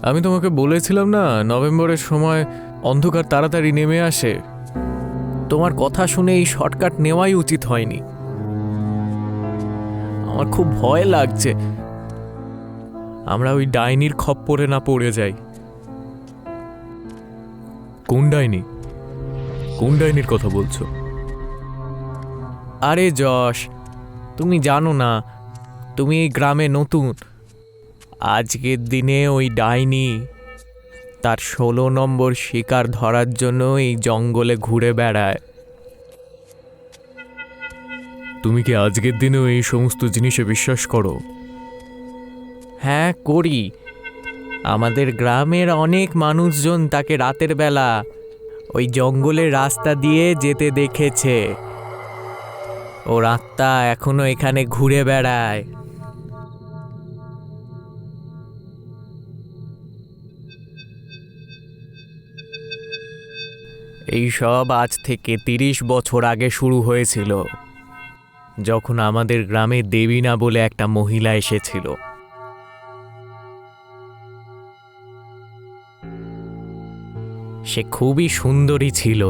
আমি তোমাকে বলেছিলাম না, নভেম্বরের সময় অন্ধকার তাড়াতাড়ি নেমে আসে। তোমার কথা শুনে এই শর্টকাট নেওয়াই উচিত হয়নি। আমার খুব ভয় লাগছে আমরা ওই ডাইনির খপ্পরে না পড়ে যাই। কোন ডাইনি? কোন ডাইনির কথা বলছো? আরে যশ, তুমি জানো না, তুমি এই গ্রামে নতুন। আজকের দিনে ওই ডাইনি তার 16 নম্বর শিকার ধরার জন্য এই জঙ্গলে ঘুরে বেড়ায়। তুমি কি আজকের দিনেও এই সমস্ত জিনিসে বিশ্বাস করো? হ্যাঁ, করি। আমাদের গ্রামের অনেক মানুষজন তাকে রাতের বেলা ওই জঙ্গলের রাস্তা দিয়ে যেতে দেখেছে। ওর আত্মা এখনো এখানে ঘুরে বেড়ায়। এই সব আজ থেকে 30 বছর আগে শুরু হয়েছিল, যখন আমাদের গ্রামে দেবীনা বলে একটা মহিলা এসেছিল। সে খুবই সুন্দরী ছিল,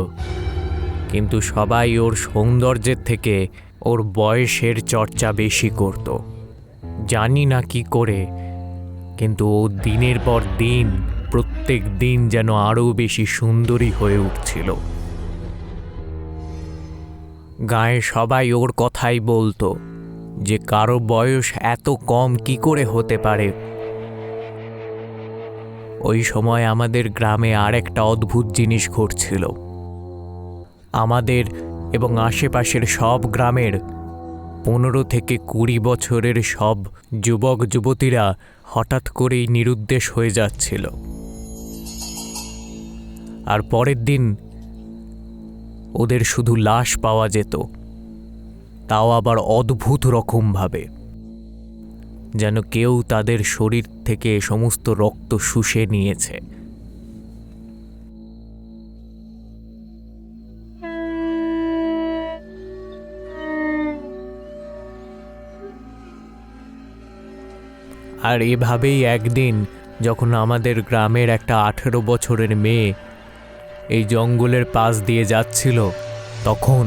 কিন্তু সবাই ওর সৌন্দর্যের থেকে ওর বয়সের চর্চা বেশি করত। জানি না কি করে, কিন্তু ও দিনের পর দিন প্রত্যেক দিন যেন আরও বেশি সুন্দরী হয়ে উঠছিল। গায়ে সবাই ওর কথাই বলতো যে কারো বয়স এত কম কি করে হতে পারে। ওই সময় আমাদের গ্রামে আরেকটা অদ্ভুত জিনিস ঘটছিল। আমাদের এবং আশেপাশের সব গ্রামের 15 থেকে 20 বছরের সব যুবক যুবতীরা হঠাৎ করেই নিরুদ্দেশ হয়ে যাচ্ছিল। আর পরের দিন ওদের শুধু লাশ পাওয়া যেত, তাও আবার অদ্ভুত রকমভাবে, যেন কেউ তাদের শরীর থেকে সমস্ত রক্ত শুষে নিয়েছে। আর এভাবেই একদিন যখন আমাদের গ্রামের একটা 18 বছরের মেয়ে এই জঙ্গলের পাশ দিয়ে যাচ্ছিল, তখন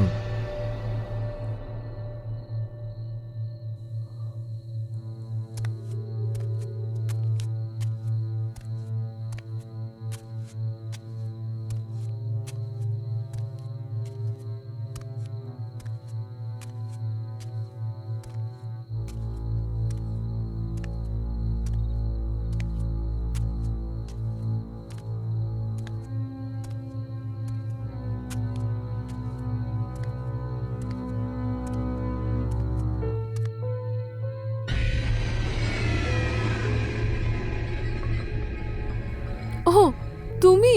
ওহ, তুমি?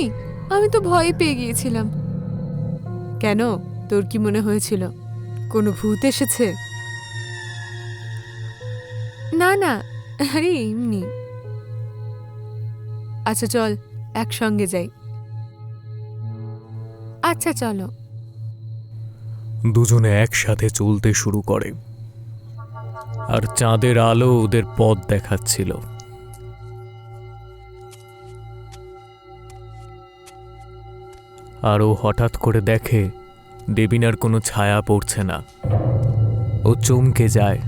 আমি তো ভয় পেয়ে গিয়েছিলাম। কেন, তোর কি মনে হয়েছিল কোনো ভূত এসেছে? না না, আরে এমনি। আচ্ছা চল একসঙ্গে যাই। আচ্ছা চলো। দুজনে একসাথে চলতে শুরু করে, আর চাঁদের আলো ওদের পথ দেখাচ্ছিল। আর ও হঠাৎ করে দেখে দেবিনার কোনো ছায়া পড়ছে না। ও চমকে যায়।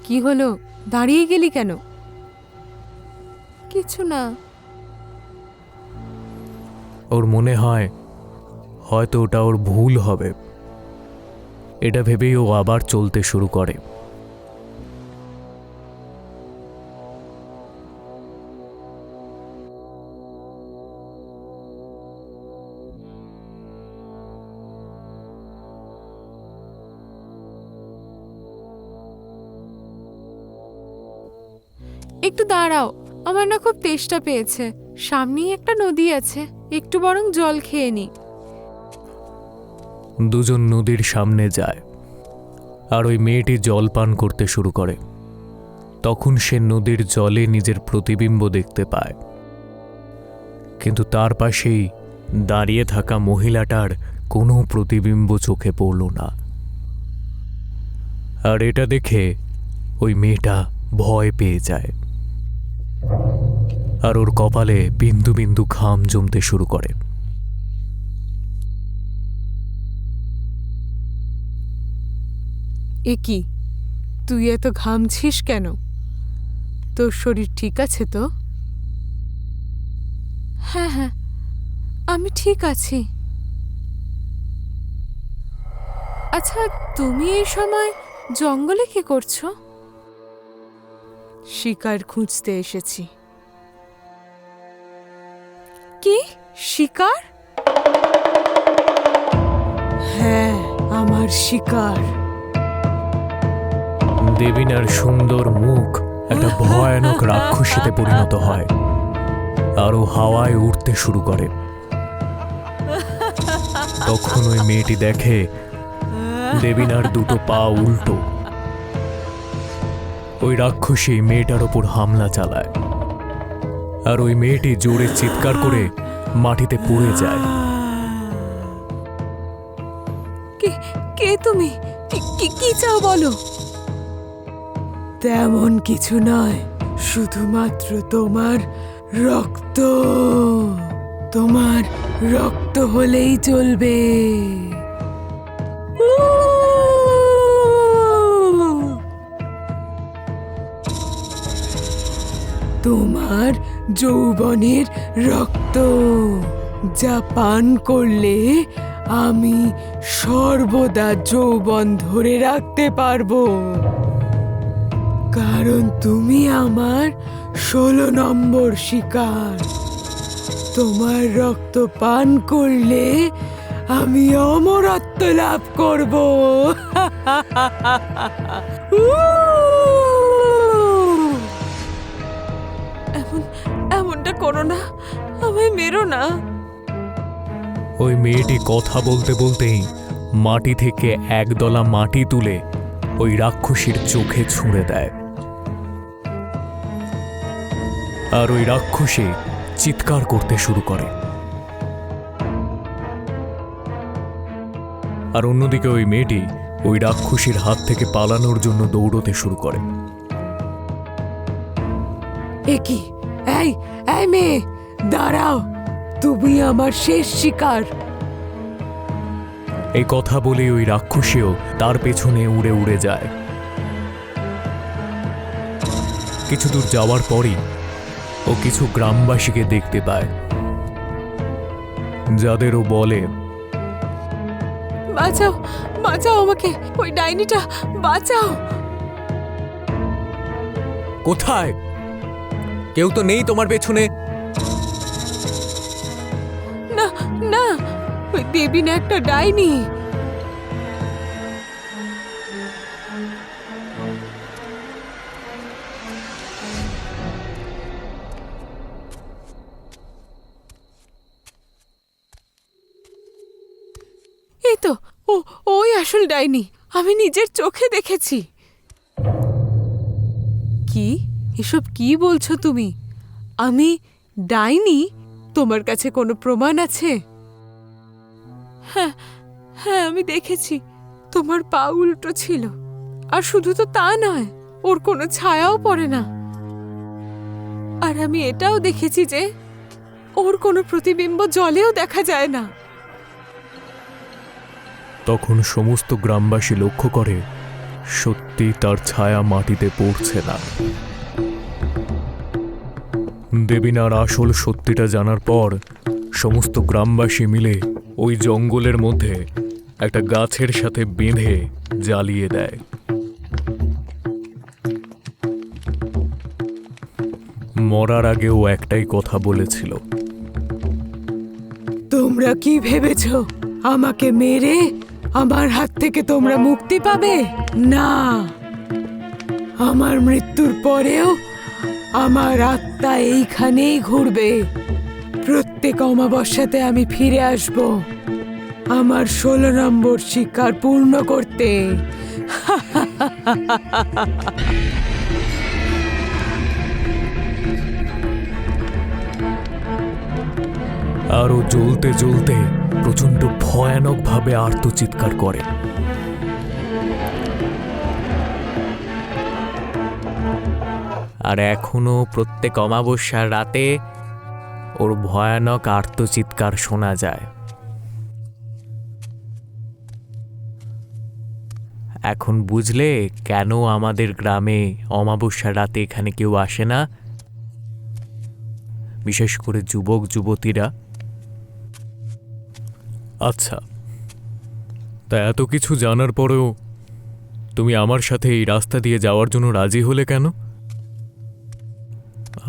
কি হলো, দাঁড়িয়ে গেলি কেন? কিছু না। ওর মনে হয় হয়তো ওটা ওর ভুল হবে। এটা ভেবেই ও আবার চলতে শুরু করে। একটু দাঁড়াও, আমার না খুব তেষ্টা পেয়েছে। সামনেই একটা নদী আছে, একটু বরং জল খেয়ে নি। দুজন নদীর সামনে যায়, আর ওই মেয়েটি জল পান করতে শুরু করে। তখন সে নদীর জলে নিজের প্রতিবিম্ব দেখতে পায়, কিন্তু তার পাশেই দাঁড়িয়ে থাকা মহিলাটার কোনো প্রতিবিম্ব চোখে পড়ল না। আর এটা দেখে ওই মেয়েটা ভয় পেয়ে যায়। আর ওর কপালে বিন্দু বিন্দু ঘাম জমতে শুরু করে। এ কি, তুই এত ঘামছিস কেন? তোর শরীর ঠিক আছে তো? হ্যাঁ হ্যাঁ, আমি ঠিক আছি। আচ্ছা, তুমি এই সময় জঙ্গলে কি করছো? শিকার খুঁজতে এসেছি। কি শিকার? হ্যাঁ, আমার শিকার। দেবিনার সুন্দর মুখ একটা ভয়ানক রাক্ষসীতে পরিণত হয়, আরো হাওয়ায় উঠতে শুরু করে। তখন ওই মেয়েটি দেখে দেবিনার দুটো পা উল্টো। ওই রাক্ষসী মেয়েটার ওপর হামলা চালায়, আর ওই মেয়েটি জোরে চিৎকার করে মাটিতে পড়ে যায়। কে তুমি? কি চাও বলো? তেমন কিছু নয়, শুধুমাত্র তোমার রক্ত। তোমার রক্ত হলেই চলবে। তোমার যৌবনের রক্ত, যা পান করলে আমি সর্বদা যৌবন ধরে রাখতে পারবো। কারণ তুমি আমার 16 নম্বর শিকার। তোমার রক্ত পান করলে আমি অমরত্ব লাভ করব। এমনটা করো না, আমায় মেরো না। ওই মেয়েটি কথা বলতে বলতেই মাটি থেকে একদলা মাটি তুলে ওই রাক্ষসীর চোখে ছুঁড়ে দেয়, আর ওই রাক্ষসী চিৎকার করতে শুরু করে। আর অন্যদিকে ওই মেয়েটি ওই রাক্ষসীর হাত থেকে পালানোর জন্য দৌড়তে শুরু করে। কি, এই মেয়ে, দাঁড়াও, তুমি আমার শেষ শিকার। এই কথা বলে ওই রাক্ষসীও তার পেছনে উড়ে উড়ে যায়। কিছু দূর যাওয়ার পরই ও কিছু গ্রামবাসীকে দেখতে পায়, যাদেরও বলে, বাঁচাও, বাঁচাও আমাকে, ওই ডাইনিটা বাঁচাও। কোথায়? কেউ তো নেই তোমার পেছনে? না না, ওই দেবী না একটা ডাইনি। এই তো, ওই আসল ডাইনি, আমি নিজের চোখে দেখেছি। কি এসব কি বলছো তুমি? আমি ডাইনি? তোমার কাছে কোনো প্রমাণ আছে? হ্যাঁ হ্যাঁ, আমি দেখেছি তোমার পা উল্টো ছিল। আর শুধু তো তা নয়, ওর কোনো ছায়াও পড়ে না। আর আমি এটাও দেখেছি যে ওর কোনো প্রতিবিম্ব জলেও দেখা যায় না। তখন সমস্ত গ্রামবাসী লক্ষ্য করে সত্যি তার ছায়া মাটিতে পড়ছে না। দেবিনার আসল সত্যিটা জানার পর সমস্ত গ্রামবাসী মিলে ওই জঙ্গলের মধ্যে একটা গাছের সাথে বেঁধে জ্বালিয়ে দেয়। মরার আগেও একটাই কথা বলেছিল, তোমরা কি ভেবেছ আমাকে মেরে আমার হাত থেকে তোমরা মুক্তি পাবে? না, আমার মৃত্যুর পরেও আমার আত্মা এইখানেই ঘুরবে। প্রত্যেক অমাবস্যাতে আমি ফিরে আসব আমার 16 নম্বর শিকার পূর্ণ করতে। আরো জ্বলতে জ্বলতে প্রচন্ড ভয়ানকভাবে আর্তচিৎকার করে। আর এখনো প্রত্যেক অমাবস্যার রাতে ওর ভয়ানক আর্তচিৎকার শোনা যায়। এখন বুঝলে কেন আমাদের গ্রামে অমাবস্যার রাতে এখানে কেউ আসে না, বিশেষ করে যুবক যুবতীরা। আচ্ছা, তা এত কিছু জানার পরেও তুমি আমার সাথে এই রাস্তা দিয়ে যাওয়ার জন্য রাজি হলে কেন?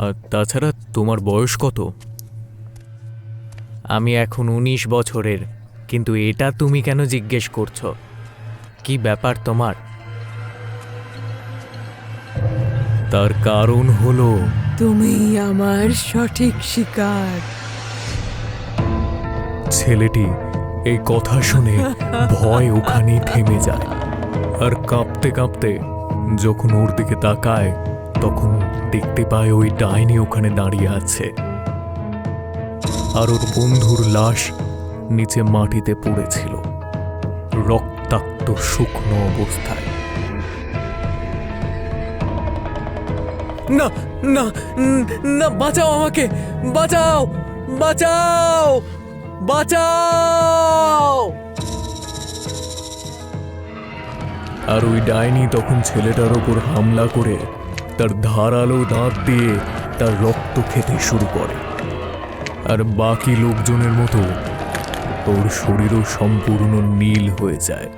আর তাছাড়া তোমার বয়স কত? আমি এখন 19 বছরের, কিন্তু এটা তুমি কেন জিজ্ঞেস করছো? কি ব্যাপার তোমার? তার কারণ হলো তুমি আমার সঠিক শিকার। ছেলেটি এই কথা শুনে ভয় ওখানেই থেমে যায়, আর কাঁপতে কাঁপতে যখন ওর দিকে তাকায় তখন দেখতে পায় ওই ডাইনি ওখানে দাঁড়িয়ে আছে, আর ওর বন্ধুর লাশ নিচে মাটিতে পড়েছিল, রক্তাক্ত শুকনো অবস্থায়। না না না, বাঁচাও আমাকে, বাঁচাও বাঁচাও বাঁচাও! আর ওই ডাইনি তখন ছেলেটার ওপর হামলা করে তার ধারালো দাঁত দিয়ে তার রক্ত খেতে শুরু করে, আর বাকি লোকজনের মতো ওর শরীরও সম্পূর্ণ নীল হয়ে যায়।